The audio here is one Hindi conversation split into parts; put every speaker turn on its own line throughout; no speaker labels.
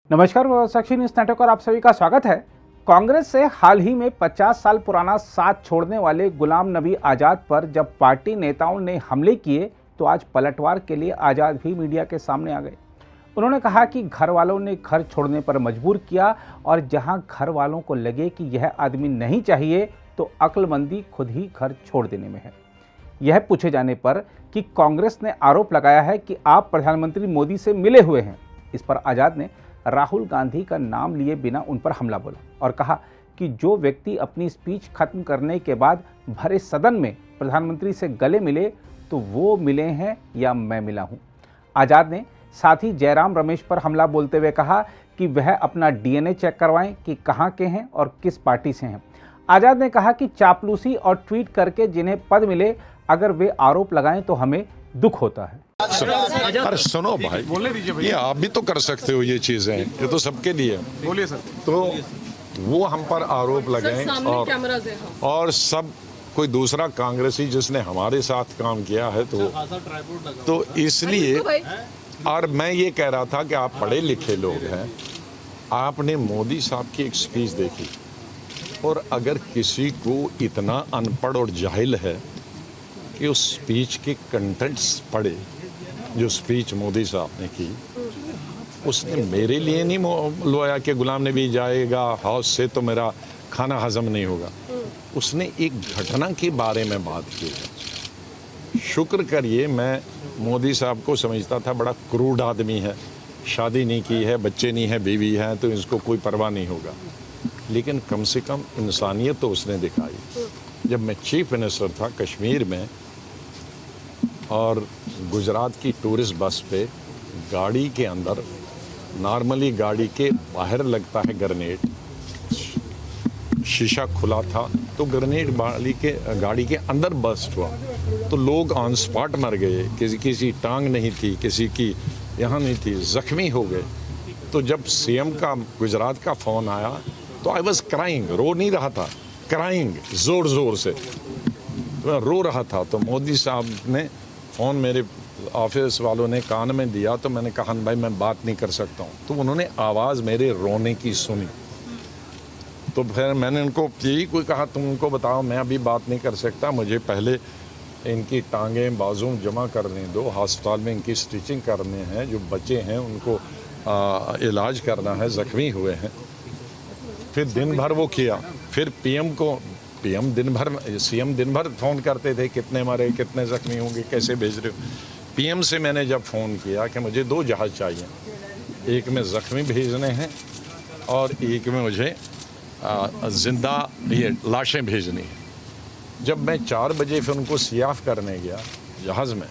नमस्कार, साक्षी न्यूज नेटवर्क और आप सभी का स्वागत है। कांग्रेस से हाल ही में 50 साल पुराना साथ छोड़ने वाले गुलाम नबी आज़ाद पर जब पार्टी नेताओं ने हमले किए तो आज पलटवार के लिए आज़ाद भी मीडिया के सामने आ गए। उन्होंने कहा कि घर वालों ने घर छोड़ने पर मजबूर किया और जहां घर वालों को लगे कि यह आदमी नहीं चाहिए तो अक्लमंदी खुद ही घर छोड़ देने में है। यह पूछे जाने पर कि कांग्रेस ने आरोप लगाया है कि आप प्रधानमंत्री मोदी से मिले हुए हैं, इस पर आज़ाद ने राहुल गांधी का नाम लिए बिना उन पर हमला बोला और कहा कि जो व्यक्ति अपनी स्पीच खत्म करने के बाद भरे सदन में प्रधानमंत्री से गले मिले तो वो मिले हैं या मैं मिला हूं। आज़ाद ने साथ ही जयराम रमेश पर हमला बोलते हुए कहा कि वह अपना डीएनए चेक करवाएं कि कहां के हैं और किस पार्टी से हैं। आज़ाद ने कहा कि चापलूसी और ट्वीट करके जिन्हें पद मिले, अगर वे आरोप लगाएं तो हमें दुख होता है।
अरे सुनो भाई, ये आप भी तो कर सकते हो, ये चीजें ये तो सबके लिए।
बोलिए सर।
तो वो हम पर आरोप लगाएं और सब कोई दूसरा कांग्रेसी जिसने हमारे साथ काम किया है तो इसलिए। और मैं ये कह रहा था कि आप पढ़े लिखे लोग हैं, आपने मोदी साहब की एक स्पीच देखी और अगर किसी को इतना अनपढ़ और जाहिल है कि उस स्पीच के कंटेंट्स पढ़े, जो स्पीच मोदी साहब ने की, उसने मेरे लिए नहीं लोया कि गुलाम नबी जाएगा हाउस से तो मेरा खाना हजम नहीं होगा। उसने एक घटना के बारे में बात की है। शुक्र करिए, मैं मोदी साहब को समझता था बड़ा क्रूड आदमी है, शादी नहीं की है, बच्चे नहीं है, बीवी है, तो इसको कोई परवाह नहीं होगा। लेकिन कम से कम इंसानियत तो उसने दिखाई। जब मैं चीफ मिनिस्टर था कश्मीर में और गुजरात की टूरिस्ट बस पे गाड़ी के अंदर, नॉर्मली गाड़ी के बाहर लगता है ग्रेनेड, शीशा खुला था तो ग्रेनेड गाड़ी के अंदर बस्ट हुआ तो लोग ऑन स्पॉट मर गए। किसी टांग नहीं थी, किसी की यहाँ नहीं थी, जख्मी हो गए। तो जब सीएम का गुजरात का फ़ोन आया तो आई वॉज क्राइंग, रो नहीं रहा था, क्राइंग ज़ोर ज़ोर से, तो मैं रो रहा था। तो मोदी साहब ने फ़ोन मेरे ऑफिस वालों ने कान में दिया तो मैंने कहा भाई मैं बात नहीं कर सकता हूँ। तो उन्होंने आवाज़ मेरे रोने की सुनी। तो फिर मैंने उनको यही कोई कहा, तुम उनको बताओ मैं अभी बात नहीं कर सकता, मुझे पहले इनकी टांगें बाजू जमा करने दो, अस्पताल में इनकी स्टिचिंग करने हैं, जो बच्चे हैं उनको इलाज करना है, ज़ख्मी हुए हैं। फिर दिन भर वो किया। फिर सीएम दिन भर फ़ोन करते थे, कितने मरे, कितने ज़ख्मी होंगे, कैसे भेज रहे हो। पीएम से मैंने जब फ़ोन किया कि मुझे 2 जहाज़ चाहिए, एक में ज़ख्मी भेजने हैं और एक में मुझे ज़िंदा ये लाशें भेजनी है। जब मैं 4 बजे फिर उनको सियाफ करने गया जहाज़ में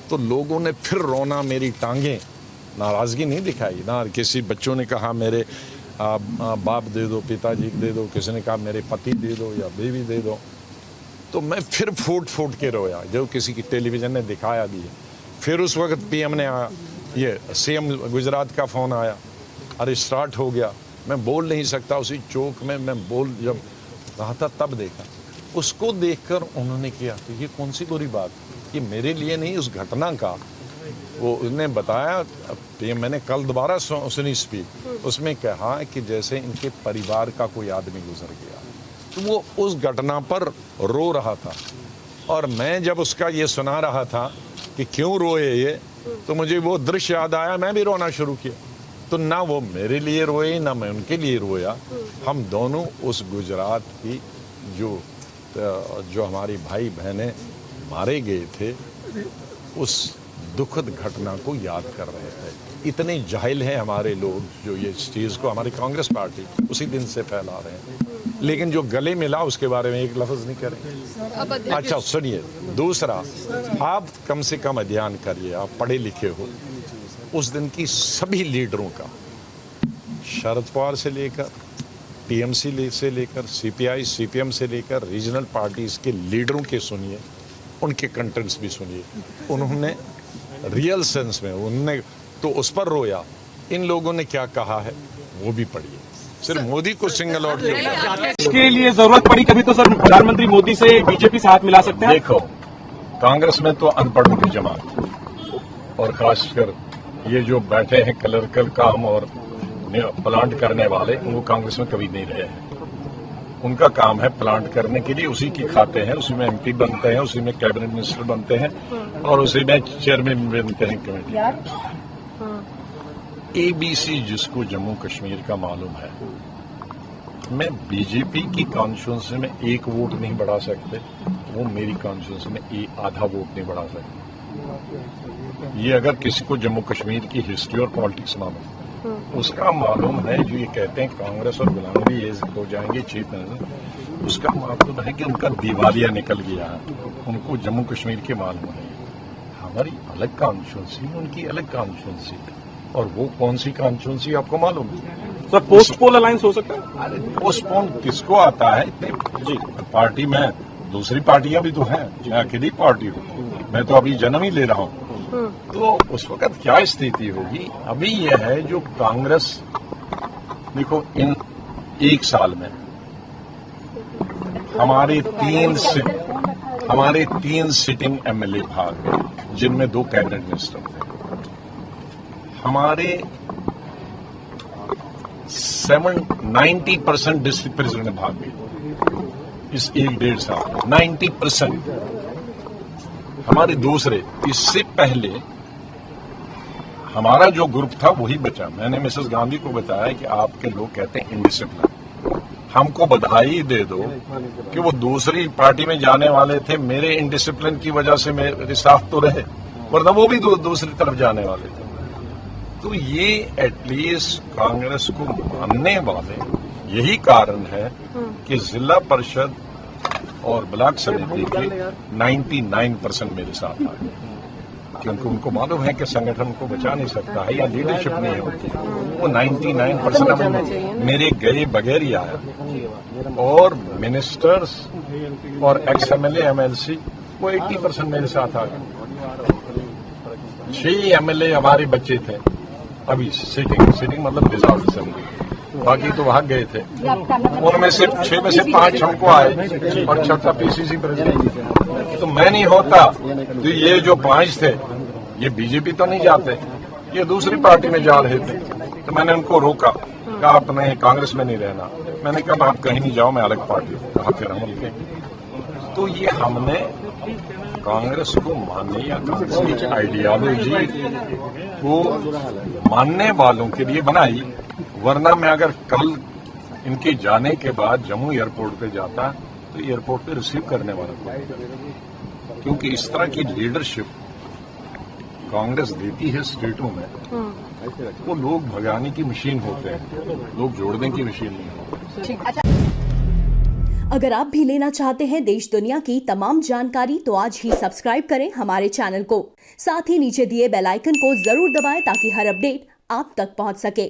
तो लोगों ने फिर रोना, मेरी टांगें, नाराज़गी नहीं दिखाई ना। किसी बच्चों ने कहा मेरे बाप दे दो, पिताजी दे दो, किसी ने कहा मेरे पति दे दो या बीवी दे दो। तो मैं फिर फूट के रोया, जो किसी की टेलीविज़न ने दिखाया भी है। फिर उस वक्त पीएम ने ये सीएम गुजरात का फ़ोन आया, अरे स्टार्ट हो गया। मैं बोल नहीं सकता, उसी चौक में मैं जब रहा था तब देखा। उसको देखकर उन्होंने किया तो ये कौन सी बुरी बात, कि मेरे लिए नहीं, उस घटना का वो उन्हें बताया। पीएम मैंने कल दोबारा सुनी स्पीच, उसमें कहा कि जैसे इनके परिवार का कोई आदमी गुजर गया। तो वो उस घटना पर रो रहा था और मैं जब उसका ये सुना रहा था कि क्यों रोए ये, तो मुझे वो दृश्य याद आया, मैं भी रोना शुरू किया। तो ना वो मेरे लिए रोए ना मैं उनके लिए रोया। हम दोनों उस गुजरात की जो हमारी भाई बहनें मारे गए थे, उस दुखद घटना को याद कर रहे थे। इतने जाहिल हैं हमारे लोग जो ये चीज़ को, हमारी कांग्रेस पार्टी उसी दिन से फैला रहे हैं, लेकिन जो गले मिला उसके बारे में एक लफ्ज़ नहीं करेंगे। अच्छा सुनिए, दूसरा, आप कम से कम अध्ययन करिए, आप पढ़े लिखे हो। उस दिन की सभी लीडरों का, शरद पवार से लेकर टीएमसी से लेकर सीपीआई सीपीएम से लेकर रीजनल पार्टीज़ के लीडरों के सुनिए, उनके कंटेंट्स भी सुनिए। उन्होंने रियल सेंस में उन्होंने तो उस पर रोया। इन लोगों ने क्या कहा है वो भी पढ़िए। सिर्फ मोदी को सिंगल आउट
इसके लिए जरूरत पड़ी कभी तो सर प्रधानमंत्री मोदी से बीजेपी से हाथ मिला सकते हैं।
देखो, कांग्रेस में तो अनपढ़ों की जमात और खासकर ये जो बैठे हैं क्लर्कल काम और प्लांट करने वाले वो कांग्रेस में कभी नहीं रहे हैं। उनका काम है प्लांट करने के लिए, उसी की खाते हैं, उसी में एमपी बनते हैं, उसी में कैबिनेट मिनिस्टर बनते हैं और उसी में चेयरमैन बनते हैं कमेटी। एबीसी जिसको जम्मू कश्मीर का मालूम है, मैं बीजेपी की कॉन्स्टिट्यूंसी में एक वोट नहीं बढ़ा सकते, वो मेरी कॉन्स्टिट्यूंसी में आधा वोट नहीं बढ़ा सकते। ये अगर किसी को जम्मू कश्मीर की हिस्ट्री और पॉलिटिक्स मालूम, उसका मालूम है। जो ये कहते हैं कांग्रेस और गुलाम नबी ये हो जाएंगे चीफ मिनिस्टर, उसका मालूम है कि उनका दिवालिया निकल गया है, उनको जम्मू कश्मीर के मालूम है। हमारी अलग कॉन्स्टिट्यूंसी, उनकी अलग कॉन्स्टिट्यूंसी, और वो कौन सी कॉन्स्टिट्यूंसी आपको मालूम है?
सर पोस्टपोल अलायंस हो सकता है?
अरे पोस्टपोन किसको आता है इतने जी पार्टी में, दूसरी पार्टियां भी तो हैं, मैं अकेली पार्टी हूँ, मैं तो अभी जन्म ही ले रहा हूँ। तो उस वक्त क्या स्थिति होगी? अभी यह है जो कांग्रेस, देखो इन एक साल में हमारे तीन सिटिंग एमएलए भाग गए, जिनमें 2 कैबिनेट मिनिस्टर थे। हमारे 90% डिस्ट्रिक्ट प्रेसिडेंट भाग गए इस 1-1.5 साल में, 90%। हमारे दूसरे, इससे पहले हमारा जो ग्रुप था वही बचा। मैंने मिसेस गांधी को बताया कि आपके लोग कहते हैं इनडिसिप्लिन, हमको बधाई दे दो कि वो दूसरी पार्टी में जाने वाले थे, मेरे इनडिसिप्लिन की वजह से मेरे साथ तो रहे, वरना वो भी दूसरी तरफ जाने वाले थे। तो ये एटलीस्ट कांग्रेस को मानने वाले, यही कारण है कि जिला परिषद और ब्लॉक समिति के 99% मेरे साथ आ गए, क्योंकि उनको मालूम है कि संगठन को बचा नहीं सकता है या लीडरशिप नहीं होती। वो 99% मेरे गए बगैर ही आया, और मिनिस्टर्स और एक्स एमएलए एमएलसी वो 80% मेरे साथ आ गए। 6 एमएलए हमारे बच्चे थे अभी सिटिंग मतलब डिसॉल्व असेंबली, बाकी तो भाग गए थे। उनमें से 6 में से 5 हमको आए और 6 पीसीसी प्रेसिडेंट। तो मैं नहीं होता तो ये जो 5 थे ये बीजेपी तो नहीं जाते, ये दूसरी पार्टी में जा रहे थे। तो मैंने उनको रोका, कहा आप नहीं कांग्रेस में नहीं रहना। मैंने कहा आप कहीं नहीं जाओ, मैं अलग पार्टी हूँ। कहा फिर हम उनके, तो ये हमने कांग्रेस को मानने या कांग्रेस की आइडियोलॉजी को मानने वालों के लिए बनाई, वरना मैं अगर कल इनके जाने के बाद जम्मू एयरपोर्ट पे जाता तो एयरपोर्ट पे रिसीव करने वाला कोई, क्योंकि इस तरह की लीडरशिप कांग्रेस देती है स्टेटों में, वो लोग भगाने की मशीन होते हैं, लोग जोड़ने की मशीन नहीं होते।
अगर आप भी लेना चाहते हैं देश दुनिया की तमाम जानकारी तो आज ही सब्सक्राइब करें हमारे चैनल को। साथ ही नीचे दिए बेल आइकन को जरूर दबाएं ताकि हर अपडेट आप तक पहुंच सके।